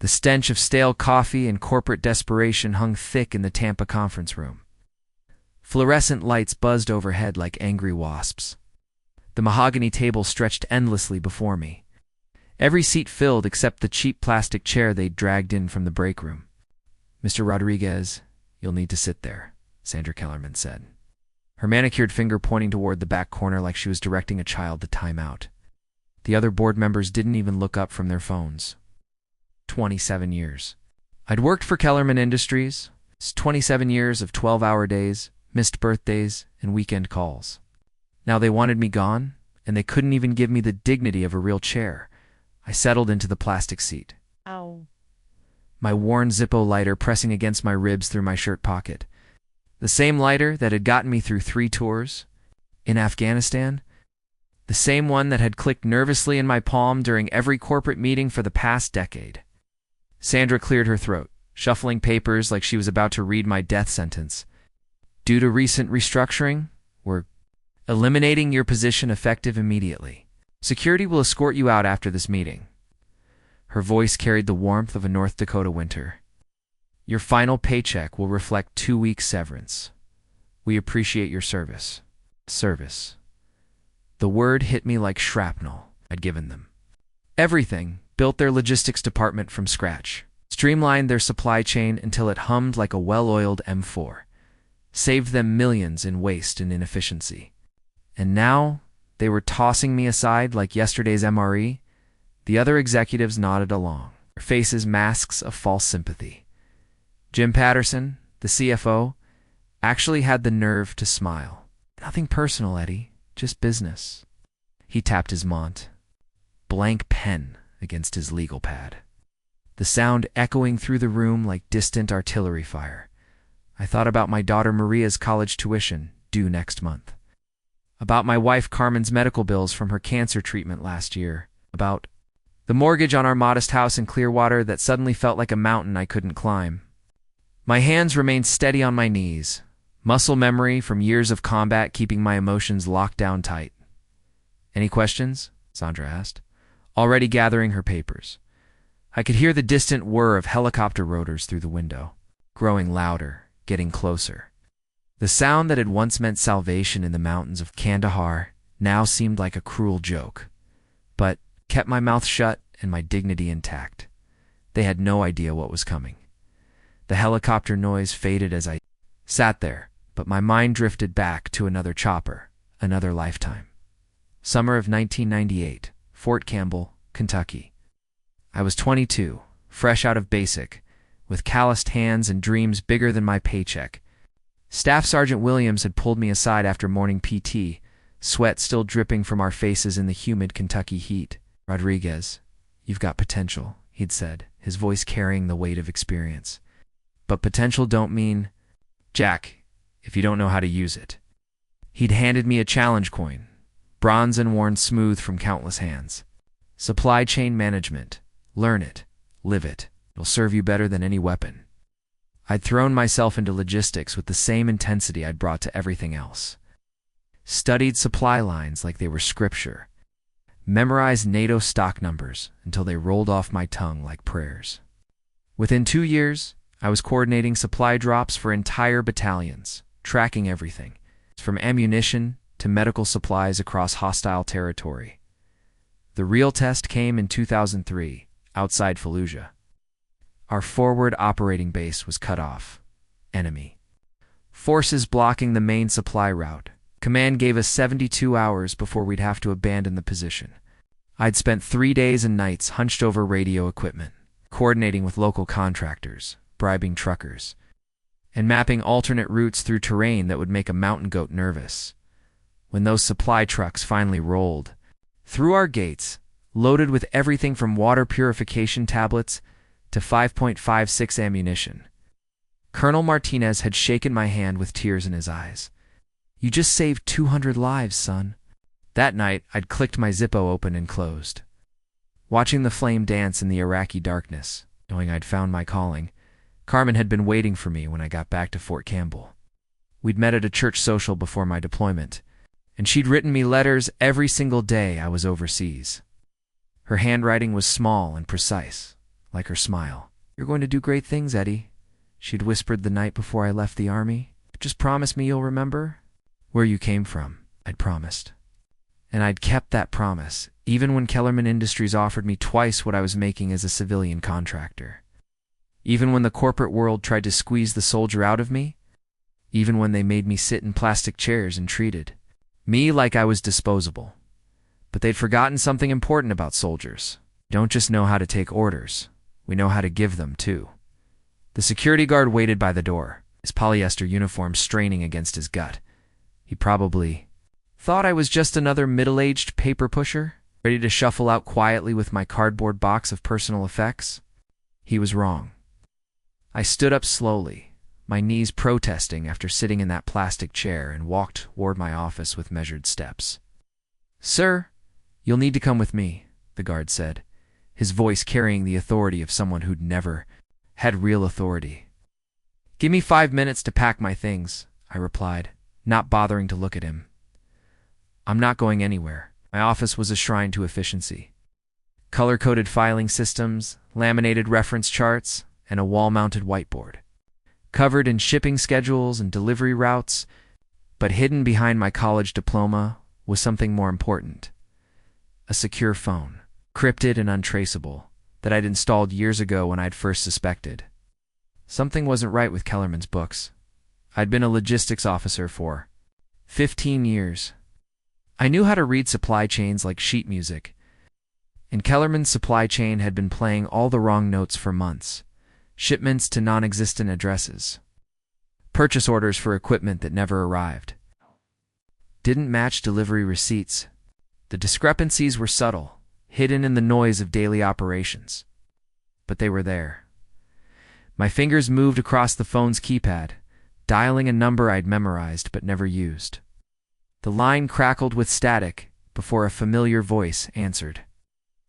The stench of stale coffee and corporate desperation hung thick in the Tampa conference room. Fluorescent lights buzzed overhead like angry wasps. The mahogany table stretched endlessly before me. Every seat filled except the cheap plastic chair they'd dragged in from the break room. "Mr. Rodriguez, you'll need to sit there," Sandra Kellerman said, her manicured finger pointing toward the back corner like she was directing a child to time out. The other board members didn't even look up from their phones. 27 years. I'd worked for Kellerman Industries. 27 years of 12-hour days, missed birthdays, and weekend calls. Now they wanted me gone, and they couldn't even give me the dignity of a real chair. I settled into the plastic seat. Ow. My worn Zippo lighter pressing against my ribs through my shirt pocket. The same lighter that had gotten me through 3 tours in Afghanistan. The same one that had clicked nervously in my palm during every corporate meeting for the past decade. Sandra cleared her throat, shuffling papers like she was about to read my death sentence. "Due to recent restructuring, we're eliminating your position effective immediately. Security will escort you out after this meeting." Her voice carried the warmth of a North Dakota winter. "Your final paycheck will reflect 2 weeks severance. We appreciate your service." Service. The word hit me like shrapnel. I'd given them everything, built their logistics department from scratch, streamlined their supply chain until it hummed like a well-oiled M4, saved them millions in waste and inefficiency. And now they were tossing me aside like yesterday's MRE. The other executives nodded along, their faces masks of false sympathy. Jim Patterson, the CFO, actually had the nerve to smile. "Nothing personal, Eddie, just business." He tapped his Mont, blank pen, against his legal pad, the sound echoing through the room like distant artillery fire. I thought about my daughter Maria's college tuition, due next month. About my wife Carmen's medical bills from her cancer treatment last year. About the mortgage on our modest house in Clearwater that suddenly felt like a mountain I couldn't climb. My hands remained steady on my knees, muscle memory from years of combat keeping my emotions locked down tight. "Any questions?" Sandra asked, already gathering her papers. I could hear the distant whir of helicopter rotors through the window, growing louder, getting closer. The sound that had once meant salvation in the mountains of Kandahar now seemed like a cruel joke, but kept my mouth shut and my dignity intact. They had no idea what was coming. The helicopter noise faded as I sat there, but my mind drifted back to another chopper, another lifetime. Summer of 1998, Fort Campbell, Kentucky. I was 22, fresh out of basic, with calloused hands and dreams bigger than my paycheck. Staff Sergeant Williams had pulled me aside after morning PT, sweat still dripping from our faces in the humid Kentucky heat. "Rodriguez, you've got potential," he'd said, his voice carrying the weight of experience. "But potential don't mean jack if you don't know how to use it." He'd handed me a challenge coin, bronze and worn smooth from countless hands. "Supply chain management. Learn it. Live it. It'll serve you better than any weapon." I'd thrown myself into logistics with the same intensity I'd brought to everything else. Studied supply lines like they were scripture. Memorized NATO stock numbers until they rolled off my tongue like prayers. Within 2 years, I was coordinating supply drops for entire battalions, tracking everything, from ammunition to medical supplies across hostile territory. The real test came in 2003, outside Fallujah. Our forward operating base was cut off. Enemy forces blocking the main supply route. Command gave us 72 hours before we'd have to abandon the position. I'd spent 3 days and nights hunched over radio equipment, coordinating with local contractors, bribing truckers, and mapping alternate routes through terrain that would make a mountain goat nervous. When those supply trucks finally rolled through our gates, loaded with everything from water purification tablets to 5.56 ammunition, Colonel Martinez had shaken my hand with tears in his eyes. "You just saved 200 lives, son." That night, I'd clicked my Zippo open and closed. Watching the flame dance in the Iraqi darkness, knowing I'd found my calling, Carmen had been waiting for me when I got back to Fort Campbell. We'd met at a church social before my deployment, and she'd written me letters every single day I was overseas. Her handwriting was small and precise, like her smile. "You're going to do great things, Eddie," she'd whispered the night before I left the army. "Just promise me you'll remember where you came from." I'd promised. And I'd kept that promise, even when Kellerman Industries offered me twice what I was making as a civilian contractor. Even when the corporate world tried to squeeze the soldier out of me. Even when they made me sit in plastic chairs and treated me like I was disposable. But they'd forgotten something important about soldiers. We don't just know how to take orders. We know how to give them, too. The security guard waited by the door, his polyester uniform straining against his gut. He probably thought I was just another middle-aged paper pusher, ready to shuffle out quietly with my cardboard box of personal effects. He was wrong. I stood up slowly, my knees protesting after sitting in that plastic chair, and walked toward my office with measured steps. "Sir, you'll need to come with me," the guard said, his voice carrying the authority of someone who'd never had real authority. "Give me 5 minutes to pack my things," I replied, not bothering to look at him. "I'm not going anywhere." My office was a shrine to efficiency. Color-coded filing systems, laminated reference charts, and a wall-mounted whiteboard. Covered in shipping schedules and delivery routes, but hidden behind my college diploma was something more important. A secure phone, crypted and untraceable, that I'd installed years ago when I'd first suspected. Something wasn't right with Kellerman's books. I'd been a logistics officer for 15 years. I knew how to read supply chains like sheet music, and Kellerman's supply chain had been playing all the wrong notes for months. Shipments to non-existent addresses. Purchase orders for equipment that never arrived. Didn't match delivery receipts. The discrepancies were subtle, hidden in the noise of daily operations. But they were there. My fingers moved across the phone's keypad, dialing a number I'd memorized but never used. The line crackled with static before a familiar voice answered.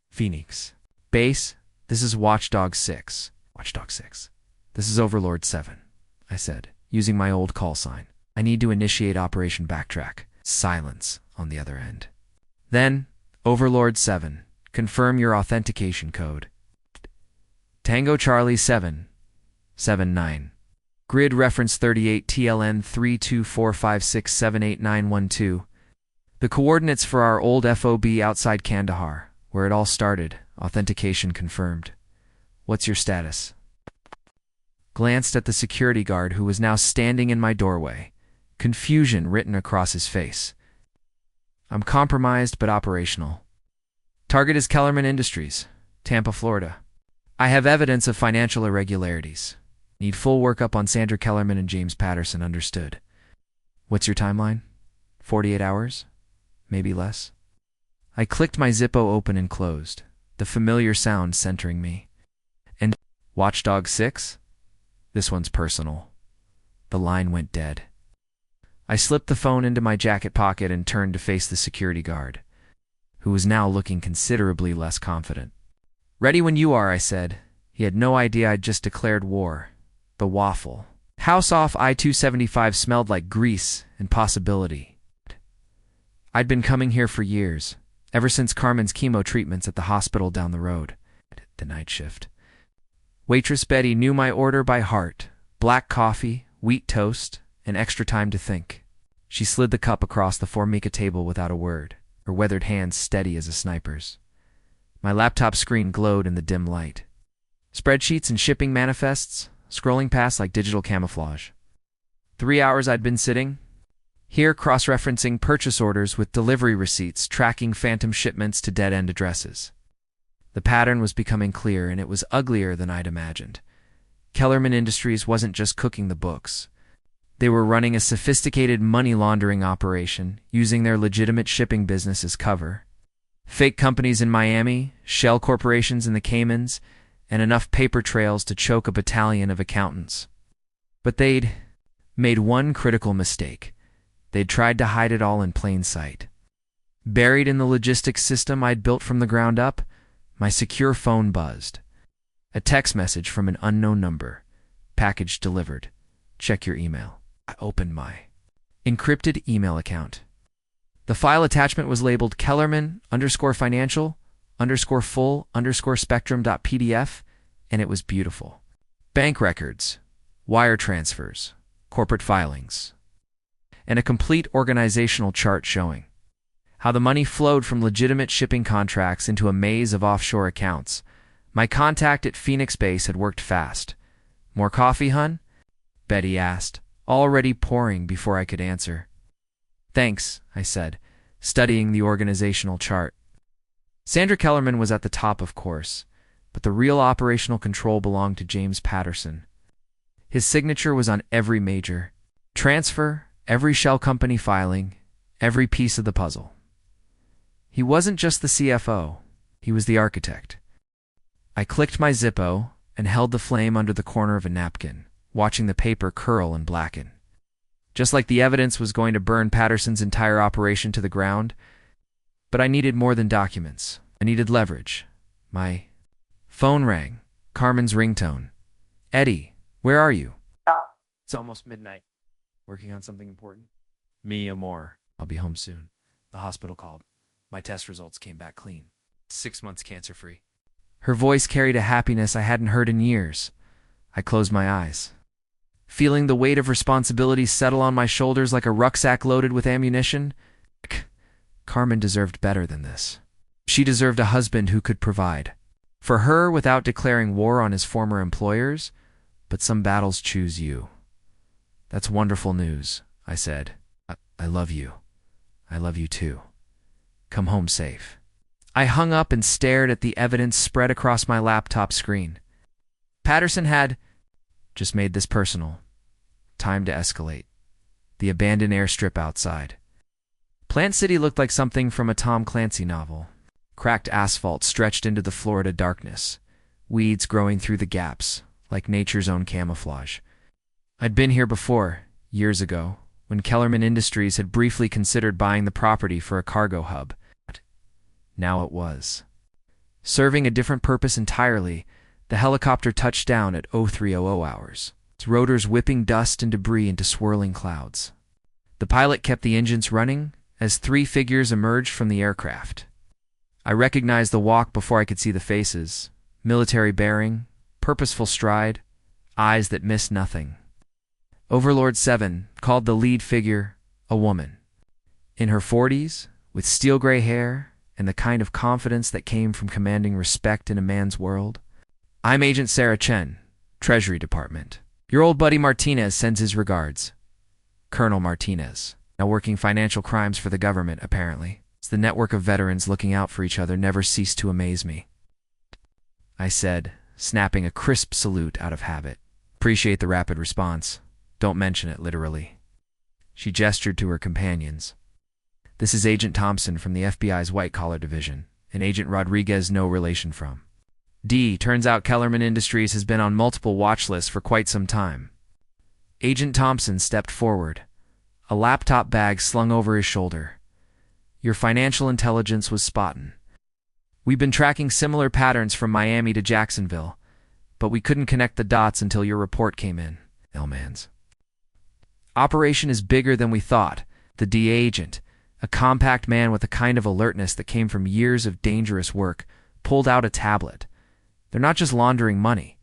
"Phoenix. Base, this is Watchdog 6. Watchdog 6. This is Overlord 7, I said, using my old call sign. "I need to initiate Operation Backtrack." Silence on the other end. Then, Overlord 7, confirm your authentication code. Tango Charlie 779. Grid reference 38 TLN 32456789112. The coordinates for our old FOB outside Kandahar, where it all started. Authentication confirmed. "What's your status?" Glanced at the security guard who was now standing in my doorway, confusion written across his face. "I'm compromised but operational. Target is Kellerman Industries, Tampa, Florida. I have evidence of financial irregularities. Need full workup on Sandra Kellerman and James Patterson, understood. What's your timeline? 48 hours? Maybe less?" I clicked my Zippo open and closed, the familiar sound centering me. "And Watchdog 6? This one's personal." The line went dead. I slipped the phone into my jacket pocket and turned to face the security guard, who was now looking considerably less confident. "Ready when you are," I said. He had no idea I'd just declared war. The waffle. House off I-275 smelled like grease and possibility. I'd been coming here for years, ever since Carmen's chemo treatments at the hospital down the road. The night shift. Waitress Betty knew my order by heart. Black coffee, wheat toast, and extra time to think. She slid the cup across the Formica table without a word, her weathered hands steady as a sniper's. My laptop screen glowed in the dim light. Spreadsheets and shipping manifests, scrolling past like digital camouflage. 3 hours I'd been sitting, here cross-referencing purchase orders with delivery receipts, tracking phantom shipments to dead-end addresses. The pattern was becoming clear, and it was uglier than I'd imagined. Kellerman Industries wasn't just cooking the books. They were running a sophisticated money laundering operation, using their legitimate shipping business as cover. Fake companies in Miami, shell corporations in the Caymans, and enough paper trails to choke a battalion of accountants. But they'd made one critical mistake. They'd tried to hide it all in plain sight. Buried in the logistics system I'd built from the ground up, my secure phone buzzed. A text message from an unknown number. "Package delivered. Check your email." I opened my encrypted email account. The file attachment was labeled Kellerman_financial_full_spectrum.pdf and it was beautiful. Bank records, wire transfers, corporate filings, and a complete organizational chart showing how the money flowed from legitimate shipping contracts into a maze of offshore accounts. My contact at Phoenix Base had worked fast. "More coffee, hun?" Betty asked, already pouring before I could answer. "Thanks," I said, studying the organizational chart. Sandra Kellerman was at the top, of course, but the real operational control belonged to James Patterson. His signature was on every major transfer, every shell company filing, every piece of the puzzle. He wasn't just the CFO, he was the architect. I clicked my Zippo and held the flame under the corner of a napkin, watching the paper curl and blacken. Just like the evidence was going to burn Patterson's entire operation to the ground. But I needed more than documents. I needed leverage. My phone rang. Carmen's ringtone. "Eddie, where are you?" "It's almost midnight. Working on something important?" "Me, amor. I'll be home soon." The hospital called. My test results came back clean. 6 months cancer-free. Her voice carried a happiness I hadn't heard in years. I closed my eyes, feeling the weight of responsibility settle on my shoulders like a rucksack loaded with ammunition. Carmen deserved better than this. She deserved a husband who could provide for her without declaring war on his former employers. But some battles choose you. "That's wonderful news," I said. I love you. I love you too. Come home safe." I hung up and stared at the evidence spread across my laptop screen. Patterson had just made this personal. Time to escalate. The abandoned airstrip outside. Plant City looked like something from a Tom Clancy novel. Cracked asphalt stretched into the Florida darkness, weeds growing through the gaps, like nature's own camouflage. I'd been here before, years ago, when Kellerman Industries had briefly considered buying the property for a cargo hub. Now it was. Serving a different purpose entirely, the helicopter touched down at 0300 hours, its rotors whipping dust and debris into swirling clouds. The pilot kept the engines running as 3 figures emerged from the aircraft. I recognized the walk before I could see the faces. Military bearing, purposeful stride, eyes that missed nothing. Overlord 7 called the lead figure a woman. In her 40s, with steel gray hair and the kind of confidence that came from commanding respect in a man's world. "I'm Agent Sarah Chen, Treasury Department. Your old buddy Martinez sends his regards." Colonel Martinez, now working financial crimes for the government, apparently. It's the network of veterans looking out for each other never ceased to amaze me. I said, snapping a crisp salute out of habit. "Appreciate the rapid response. Don't mention it, literally." She gestured to her companions. "This is Agent Thompson from the FBI's white-collar division, and Agent Rodriguez no relation from. Turns out Kellerman Industries has been on multiple watch lists for quite some time." Agent Thompson stepped forward, a laptop bag slung over his shoulder. "Your financial intelligence was spotting. We've been tracking similar patterns from Miami to Jacksonville, but we couldn't connect the dots until your report came in." Elmans. "Operation is bigger than we thought." The DA agent, a compact man with a kind of alertness that came from years of dangerous work, pulled out a tablet. "They're not just laundering money.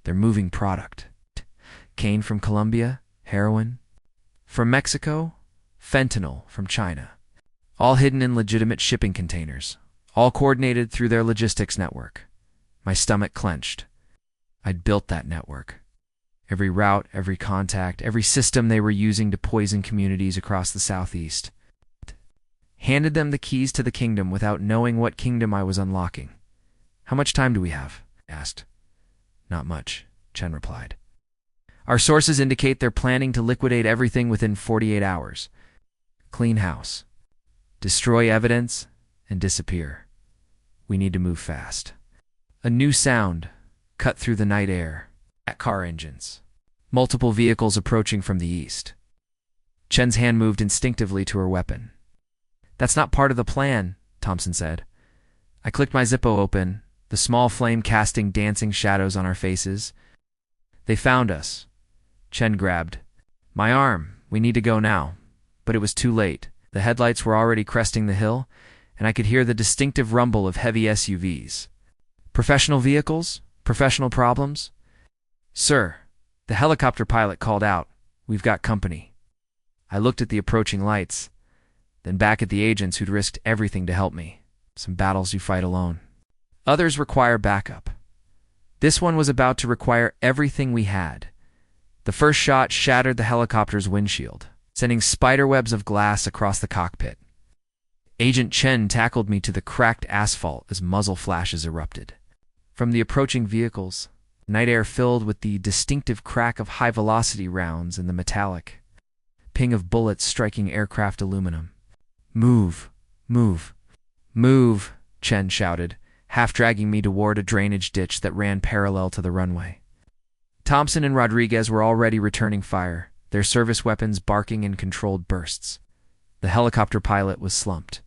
They're moving product. Cane from Colombia, heroin. From Mexico, fentanyl from China. All hidden in legitimate shipping containers. All coordinated through their logistics network." My stomach clenched. I'd built that network. Every route, every contact, every system they were using to poison communities across the Southeast. Handed them the keys to the kingdom without knowing what kingdom I was unlocking. "How much time do we have?" I asked. "Not much," Chen replied. "Our sources indicate they're planning to liquidate everything within 48 hours. Clean house. Destroy evidence and disappear. We need to move fast." A new sound cut through the night air. At car engines. Multiple vehicles approaching from the east. Chen's hand moved instinctively to her weapon. "That's not part of the plan," Thompson said. I clicked my Zippo open, the small flame casting dancing shadows on our faces. "They found us." Chen grabbed my arm. "We need to go now." But it was too late. The headlights were already cresting the hill, and I could hear the distinctive rumble of heavy SUVs. Professional vehicles? Professional problems? Sir, the helicopter pilot called out. We've got company. I looked at the approaching lights, then back at the agents who'd risked everything to help me. Some battles you fight alone. Others require backup. This one was about to require everything we had. The first shot shattered the helicopter's windshield, sending spiderwebs of glass across the cockpit. Agent Chen tackled me to the cracked asphalt as muzzle flashes erupted. From the approaching vehicles, night air filled with the distinctive crack of high-velocity rounds and the metallic ping of bullets striking aircraft aluminum. Move, move, move, Chen shouted, half dragging me toward a drainage ditch that ran parallel to the runway. Thompson and Rodriguez were already returning fire, their service weapons barking in controlled bursts. The helicopter pilot was slumped.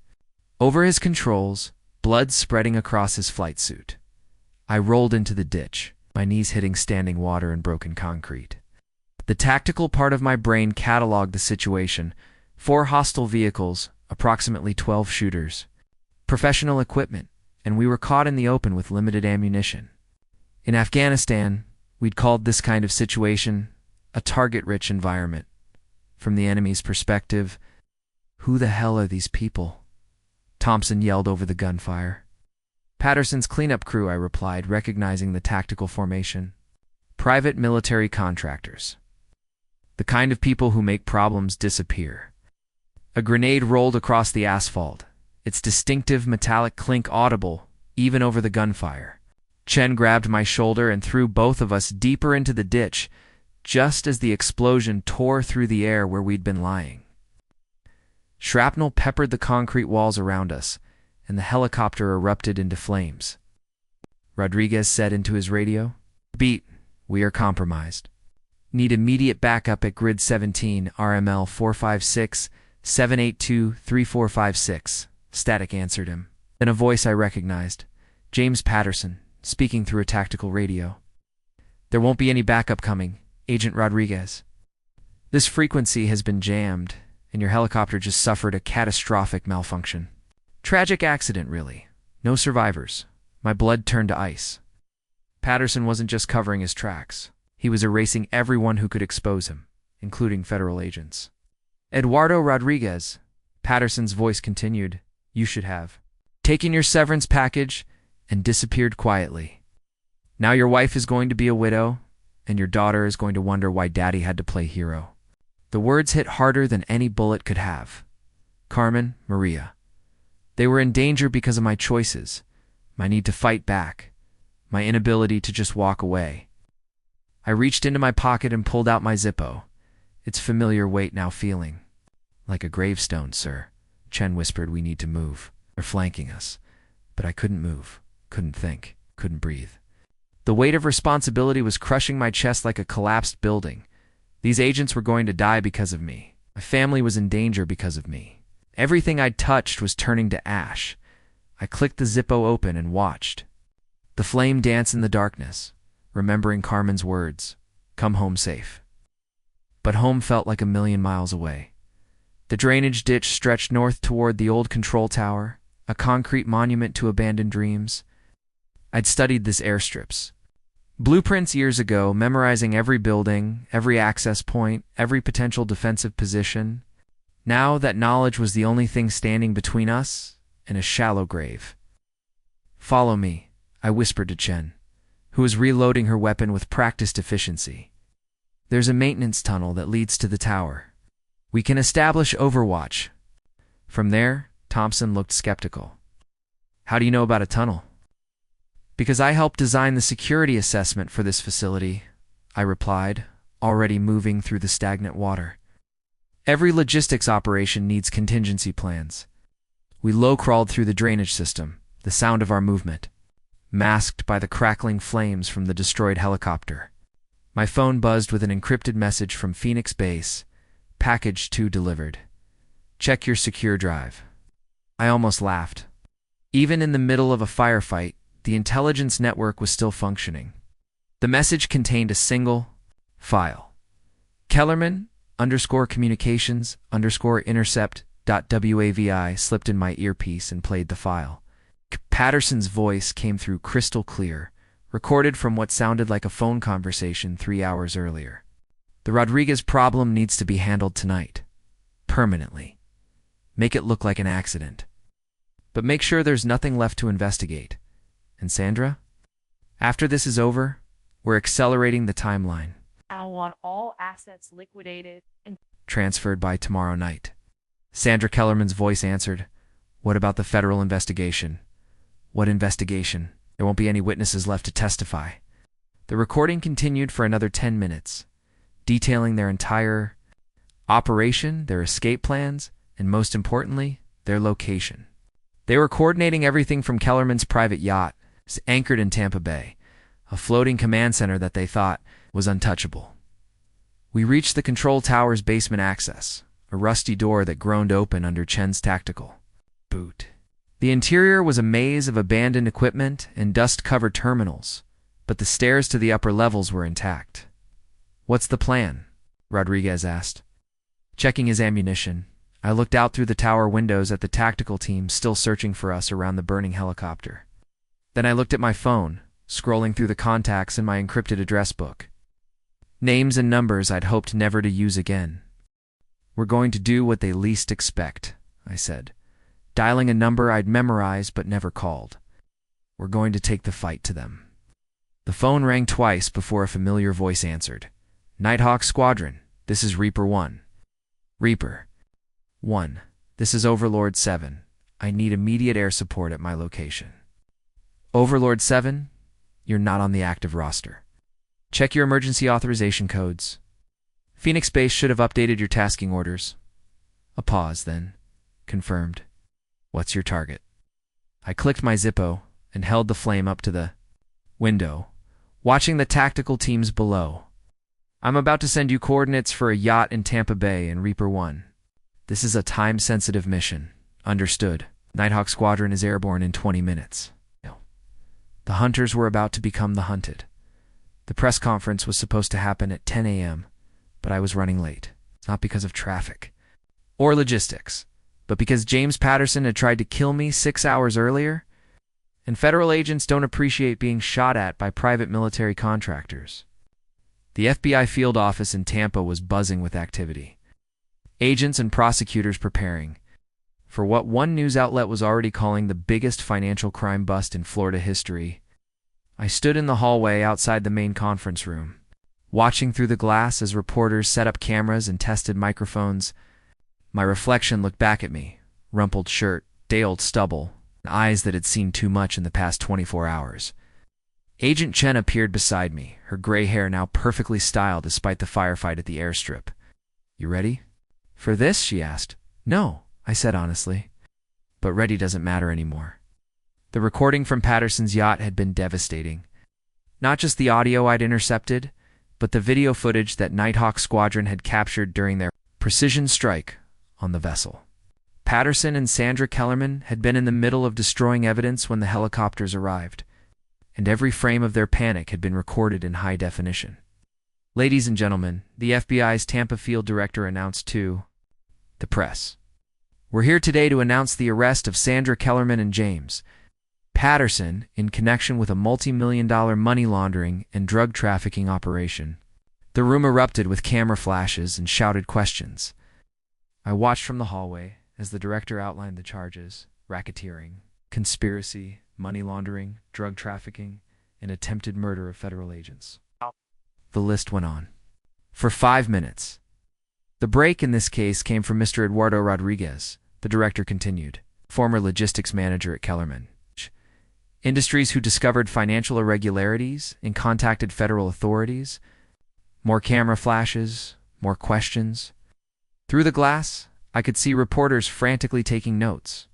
Over his controls, blood spreading across his flight suit. I rolled into the ditch, my knees hitting standing water and broken concrete. The tactical part of my brain cataloged the situation: 4 hostile vehicles, approximately 12 shooters, professional equipment, and we were caught in the open with limited ammunition. In Afghanistan, we'd called this kind of situation a target-rich environment. From the enemy's perspective, who the hell are these people? Thompson yelled over the gunfire. Patterson's cleanup crew, I replied, recognizing the tactical formation. Private military contractors. The kind of people who make problems disappear. A grenade rolled across the asphalt, its distinctive metallic clink audible even over the gunfire. Chen grabbed my shoulder and threw both of us deeper into the ditch, just as the explosion tore through the air where we'd been lying. Shrapnel peppered the concrete walls around us, and the helicopter erupted into flames. Rodriguez said into his radio, "Beat, we are compromised. Need immediate backup at Grid 17, RML 456-782-3456. Static answered him. Then a voice I recognized, James Patterson, speaking through a tactical radio. "There won't be any backup coming, Agent Rodriguez. This frequency has been jammed, and your helicopter just suffered a catastrophic malfunction. Tragic accident, really. No survivors." My blood turned to ice. Patterson wasn't just covering his tracks. He was erasing everyone who could expose him, including federal agents. "Eduardo Rodriguez," Patterson's voice continued, "you should have taken your severance package and disappeared quietly. Now your wife is going to be a widow, and your daughter is going to wonder why Daddy had to play hero." The words hit harder than any bullet could have. Carmen, Maria. They were in danger because of my choices, my need to fight back, my inability to just walk away. I reached into my pocket and pulled out my Zippo, its familiar weight now feeling like a gravestone. "Sir," Chen whispered, "we need to move. They're flanking us." But I couldn't move, couldn't think, couldn't breathe. The weight of responsibility was crushing my chest like a collapsed building. These agents were going to die because of me. My family was in danger because of me. Everything I'd touched was turning to ash. I clicked the Zippo open and watched the flame dance in the darkness, remembering Carmen's words, "Come home safe." But home felt like a million miles away. The drainage ditch stretched north toward the old control tower, a concrete monument to abandoned dreams. I'd studied this airstrips blueprints years ago, memorizing every building, every access point, every potential defensive position. Now that knowledge was the only thing standing between us and a shallow grave. "Follow me," I whispered to Chen, who was reloading her weapon with practiced efficiency. "There's a maintenance tunnel that leads to the tower. We can establish overwatch." From there, Thompson looked skeptical. "How do you know about a tunnel?" "Because I helped design the security assessment for this facility," I replied, already moving through the stagnant water. "Every logistics operation needs contingency plans." We low-crawled through the drainage system, the sound of our movement masked by the crackling flames from the destroyed helicopter. My phone buzzed with an encrypted message from Phoenix Base. "Package 2 delivered. Check your secure drive." I almost laughed. Even in the middle of a firefight, the intelligence network was still functioning. The message contained a single file. Kellerman_communications_intercept.wavi slipped in my earpiece and played the file. Patterson's voice came through crystal clear, recorded from what sounded like a phone conversation 3 hours earlier. The Rodriguez problem needs to be handled tonight. Permanently. Make it look like an accident. But make sure there's nothing left to investigate. And Sandra? After this is over, we're accelerating the timeline. I want all assets liquidated and Transferred by tomorrow night. Sandra Kellerman's voice answered, "What about the federal investigation?" "What investigation? There won't be any witnesses left to testify." The recording continued for another 10 minutes, detailing their entire operation, their escape plans, and most importantly, their location. They were coordinating everything from Kellerman's private yacht, anchored in Tampa Bay, a floating command center that they thought was untouchable. We reached the control tower's basement access, a rusty door that groaned open under Chen's tactical boot. The interior was a maze of abandoned equipment and dust-covered terminals, but the stairs to the upper levels were intact. "What's the plan?" Rodriguez asked. Checking his ammunition, I looked out through the tower windows at the tactical team still searching for us around the burning helicopter. Then I looked at my phone, scrolling through the contacts in my encrypted address book. Names and numbers I'd hoped never to use again. "We're going to do what they least expect," I said, dialing a number I'd memorized but never called. "We're going to take the fight to them." The phone rang twice before a familiar voice answered. "Nighthawk Squadron, this is Reaper 1. Reaper 1, this is Overlord 7. I need immediate air support at my location." "Overlord 7, you're not on the active roster. Check your emergency authorization codes. Phoenix Base should have updated your tasking orders." A pause, then confirmed. "What's your target?" I clicked my Zippo and held the flame up to the window, watching the tactical teams below. "I'm about to send you coordinates for a yacht in Tampa Bay in Reaper 1. This is a time-sensitive mission." "Understood. Nighthawk Squadron is airborne in 20 minutes. The hunters were about to become the hunted. The press conference was supposed to happen at 10 a.m., but I was running late. Not because of traffic or logistics, but because James Patterson had tried to kill me 6 hours earlier, and federal agents don't appreciate being shot at by private military contractors. The FBI field office in Tampa was buzzing with activity. Agents and prosecutors preparing for what one news outlet was already calling the biggest financial crime bust in Florida history. I stood in the hallway outside the main conference room, watching through the glass as reporters set up cameras and tested microphones. My reflection looked back at me, rumpled shirt, day-old stubble, and eyes that had seen too much in the past 24 hours. Agent Chen appeared beside me, her gray hair now perfectly styled despite the firefight at the airstrip. "You ready for this?" she asked. "No," I said honestly. "But ready doesn't matter anymore." The recording from Patterson's yacht had been devastating. Not just the audio I'd intercepted, but the video footage that Nighthawk Squadron had captured during their precision strike on the vessel. Patterson and Sandra Kellerman had been in the middle of destroying evidence when the helicopters arrived, and every frame of their panic had been recorded in high definition. "Ladies and gentlemen," the FBI's Tampa field director announced to the press, "we're here today to announce the arrest of Sandra Kellerman and James Patterson in connection with a multi-million-dollar money laundering and drug trafficking operation." The room erupted with camera flashes and shouted questions. I watched from the hallway as the director outlined the charges: racketeering, conspiracy, money laundering, drug trafficking, and attempted murder of federal agents. The list went on. For 5 minutes. The break in this case came from Mr. Eduardo Rodriguez, the director continued, former logistics manager at Kellerman Industries, who discovered financial irregularities and contacted federal authorities. More camera flashes, more questions. Through the glass, I could see reporters frantically taking notes,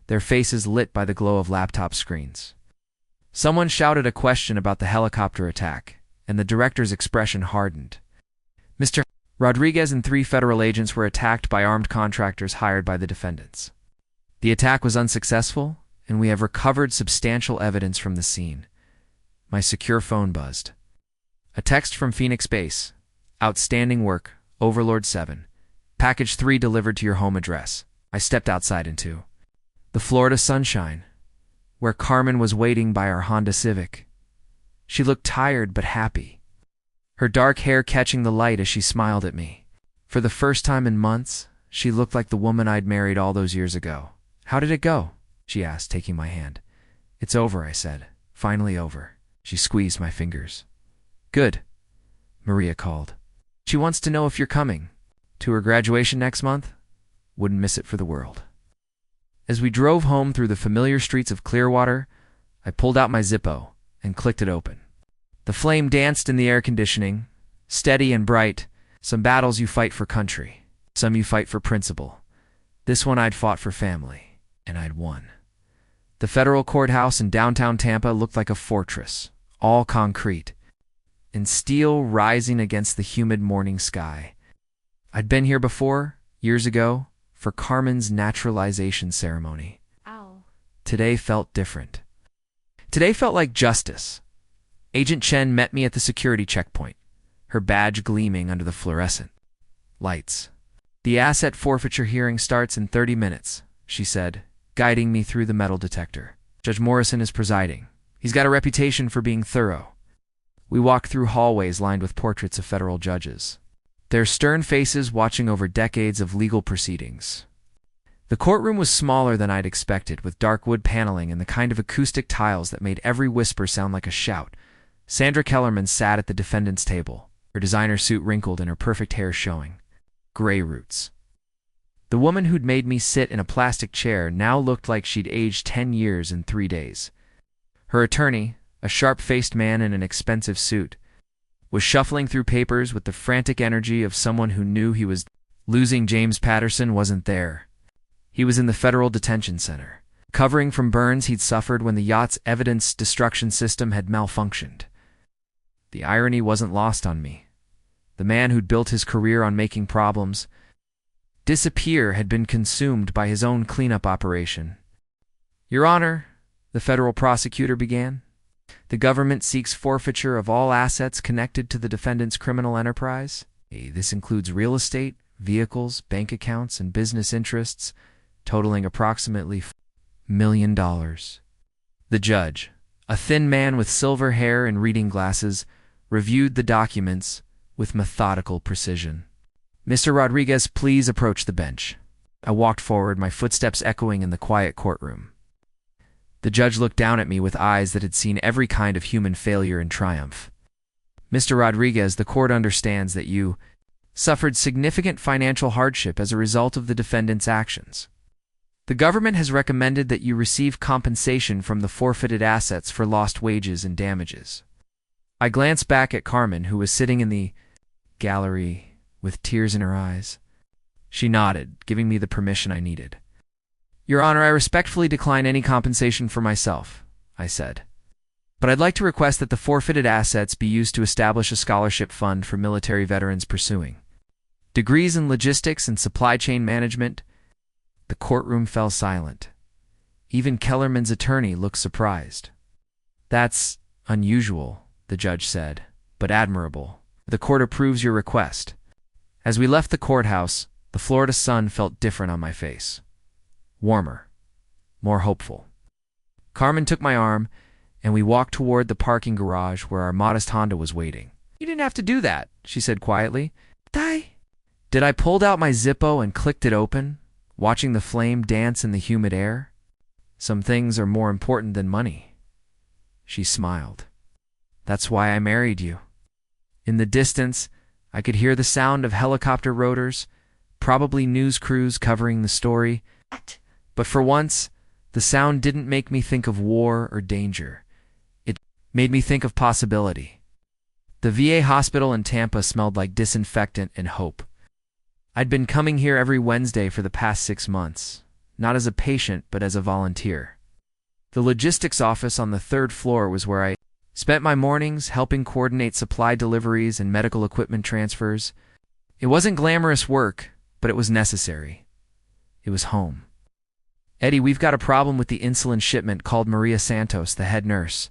their faces lit by the glow of laptop screens. Someone shouted a question about the helicopter attack, and the director's expression hardened. Mr. Rodriguez and 3 federal agents were attacked by armed contractors hired by the defendants. The attack was unsuccessful, and we have recovered substantial evidence from the scene. My secure phone buzzed. A text from Phoenix Base. "Outstanding work, Overlord 7. Package 3 delivered to your home address." I stepped outside into the Florida sunshine, where Carmen was waiting by our Honda Civic. She looked tired but happy, her dark hair catching the light as she smiled at me. For the first time in months, she looked like the woman I'd married all those years ago. "How did it go?" she asked, taking my hand. "It's over," I said. "Finally over." She squeezed my fingers. "Good," Maria called. "She wants to know if you're coming to her graduation next month. Wouldn't miss it for the world." As we drove home through the familiar streets of Clearwater, I pulled out my Zippo and clicked it open. The flame danced in the air conditioning, steady and bright. Some battles you fight for country, some you fight for principle. This one I'd fought for family, and I'd won. The federal courthouse in downtown Tampa looked like a fortress, all concrete, and steel rising against the humid morning sky. I'd been here before, years ago, for Carmen's naturalization ceremony. Ow. Today felt different. Today felt like justice. Agent Chen met me at the security checkpoint, her badge gleaming under the fluorescent lights. "The asset forfeiture hearing starts in 30 minutes, she said, guiding me through the metal detector. "Judge Morrison is presiding. He's got a reputation for being thorough." We walked through hallways lined with portraits of federal judges, their stern faces watching over decades of legal proceedings. The courtroom was smaller than I'd expected, with dark wood paneling and the kind of acoustic tiles that made every whisper sound like a shout. Sandra Kellerman sat at the defendant's table, her designer suit wrinkled and her perfect hair showing. Gray roots. The woman who'd made me sit in a plastic chair now looked like she'd aged 10 years in 3 days. Her attorney, a sharp-faced man in an expensive suit, was shuffling through papers with the frantic energy of someone who knew he was losing. James Patterson wasn't there. He was in the federal detention center, recovering from burns he'd suffered when the yacht's evidence destruction system had malfunctioned. The irony wasn't lost on me. The man who'd built his career on making problems disappear had been consumed by his own cleanup operation. "Your Honor," the federal prosecutor began, "the government seeks forfeiture of all assets connected to the defendant's criminal enterprise. This includes real estate, vehicles, bank accounts, and business interests, totaling approximately $1 million. The judge, a thin man with silver hair and reading glasses, reviewed the documents with methodical precision. "Mr. Rodriguez, please approach the bench." I walked forward, my footsteps echoing in the quiet courtroom. The judge looked down at me with eyes that had seen every kind of human failure and triumph. "Mr. Rodriguez, the court understands that you suffered significant financial hardship as a result of the defendant's actions. The government has recommended that you receive compensation from the forfeited assets for lost wages and damages." I glanced back at Carmen, who was sitting in the gallery with tears in her eyes. She nodded, giving me the permission I needed. "Your Honor, I respectfully decline any compensation for myself," I said. "But I'd like to request that the forfeited assets be used to establish a scholarship fund for military veterans pursuing degrees in logistics and supply chain management." The courtroom fell silent. Even Kellerman's attorney looked surprised. "That's unusual," the judge said, "but admirable. The court approves your request." As we left the courthouse, the Florida sun felt different on my face. Warmer, more hopeful. Carmen took my arm, and we walked toward the parking garage where our modest Honda was waiting. "You didn't have to do that," she said quietly. Did I pulled out my Zippo and clicked it open, watching the flame dance in the humid air? "Some things are more important than money." She smiled. "That's why I married you." In the distance, I could hear the sound of helicopter rotors, probably news crews covering the story. But for once, the sound didn't make me think of war or danger. It made me think of possibility. The VA hospital in Tampa smelled like disinfectant and hope. I'd been coming here every Wednesday for the past 6 months, not as a patient but as a volunteer. The logistics office on the 3rd floor was where I spent my mornings helping coordinate supply deliveries and medical equipment transfers. It wasn't glamorous work, but it was necessary. It was home. "Eddie, we've got a problem with the insulin shipment," called Maria Santos, the head nurse.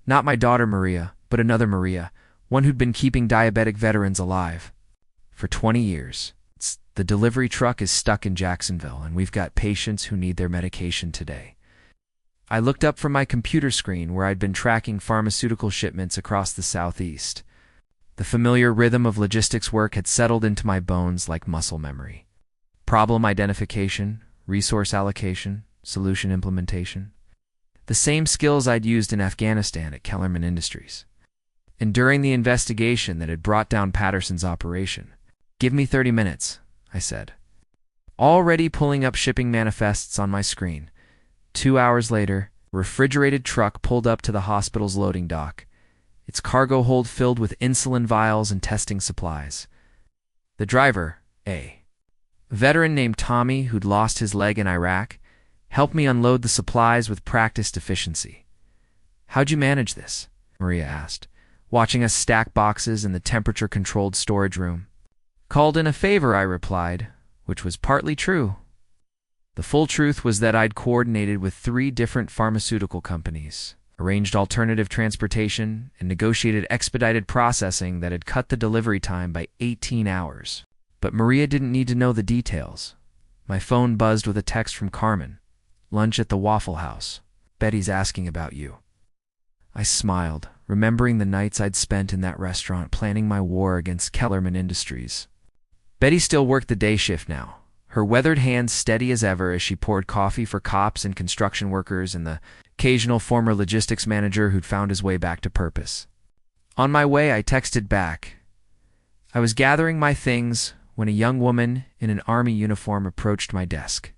Not my daughter Maria, but another Maria, one who'd been keeping diabetic veterans alive for 20 years. "The delivery truck is stuck in Jacksonville, and we've got patients who need their medication today." I looked up from my computer screen where I'd been tracking pharmaceutical shipments across the southeast. The familiar rhythm of logistics work had settled into my bones like muscle memory. Problem identification, resource allocation, solution implementation. The same skills I'd used in Afghanistan at Kellerman Industries. And during the investigation that had brought down Patterson's operation. "Give me 30 minutes, I said. Already pulling up shipping manifests on my screen. 2 hours later, a refrigerated truck pulled up to the hospital's loading dock, its cargo hold filled with insulin vials and testing supplies. The driver, a veteran named Tommy who'd lost his leg in Iraq, helped me unload the supplies with practiced efficiency. "How'd you manage this?" Maria asked, watching us stack boxes in the temperature-controlled storage room. "Called in a favor," I replied, which was partly true. The full truth was that I'd coordinated with 3 different pharmaceutical companies, arranged alternative transportation, and negotiated expedited processing that had cut the delivery time by 18 hours. But Maria didn't need to know the details. My phone buzzed with a text from Carmen. "Lunch at the Waffle House. Betty's asking about you." I smiled, remembering the nights I'd spent in that restaurant planning my war against Kellerman Industries. Betty still worked the day shift now, her weathered hands steady as ever as she poured coffee for cops and construction workers and the occasional former logistics manager who'd found his way back to purpose. On my way, I texted back. I was gathering my things when a young woman in an army uniform approached my desk.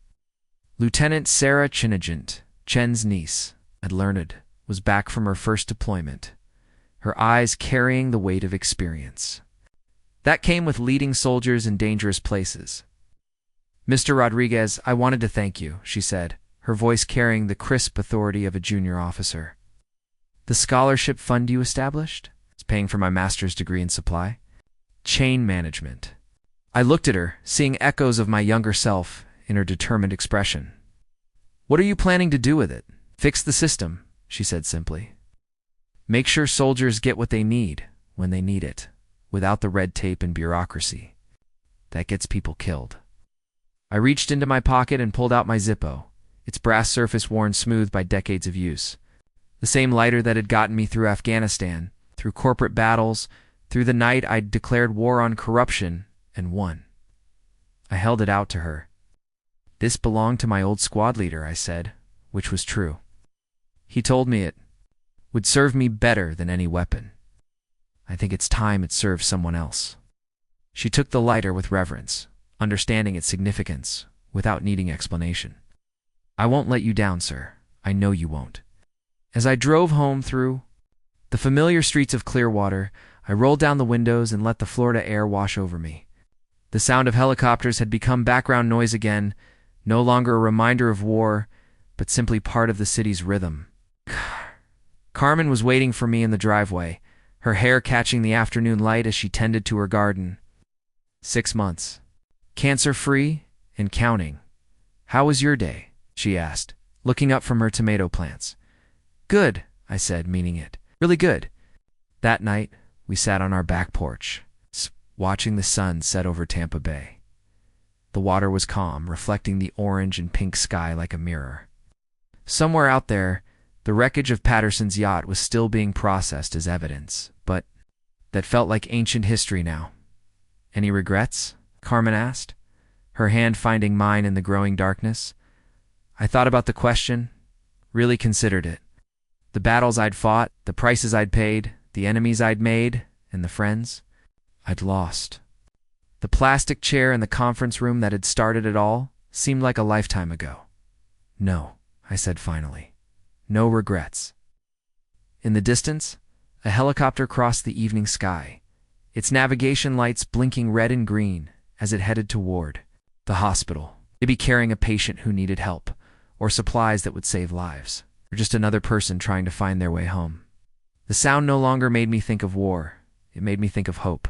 Lieutenant Sarah Chinagent, Chen's niece, I'd learned, was back from her first deployment, her eyes carrying the weight of experience. That came with leading soldiers in dangerous places. "Mr. Rodriguez, I wanted to thank you," she said, her voice carrying the crisp authority of a junior officer. "The scholarship fund you established? It's paying for my master's degree in supply chain management." I looked at her, seeing echoes of my younger self in her determined expression. "What are you planning to do with it?" "Fix the system," she said simply. "Make sure soldiers get what they need when they need it, without the red tape and bureaucracy. That gets people killed." I reached into my pocket and pulled out my Zippo, its brass surface worn smooth by decades of use. The same lighter that had gotten me through Afghanistan, through corporate battles, through the night I'd declared war on corruption and won. I held it out to her. "This belonged to my old squad leader," I said, which was true. "He told me it would serve me better than any weapon. I think it's time it served someone else." She took the lighter with reverence, understanding its significance, without needing explanation. "I won't let you down, sir. I know you won't." As I drove home through the familiar streets of Clearwater, I rolled down the windows and let the Florida air wash over me. The sound of helicopters had become background noise again, no longer a reminder of war, but simply part of the city's rhythm. Carmen was waiting for me in the driveway, her hair catching the afternoon light as she tended to her garden. 6 months. Cancer-free and counting. "How was your day?" she asked, looking up from her tomato plants. "Good," I said, meaning it. "Really good." That night, we sat on our back porch, watching the sun set over Tampa Bay. The water was calm, reflecting the orange and pink sky like a mirror. Somewhere out there, the wreckage of Patterson's yacht was still being processed as evidence, but that felt like ancient history now. "Any regrets?" Carmen asked, her hand finding mine in the growing darkness. I thought about the question, really considered it. The battles I'd fought, the prices I'd paid, the enemies I'd made, and the friends I'd lost. The plastic chair in the conference room that had started it all seemed like a lifetime ago. "No," I said finally. "No regrets." In the distance, a helicopter crossed the evening sky, its navigation lights blinking red and green as it headed toward the hospital, maybe carrying a patient who needed help, or supplies that would save lives, or just another person trying to find their way home. The sound no longer made me think of war. It made me think of hope.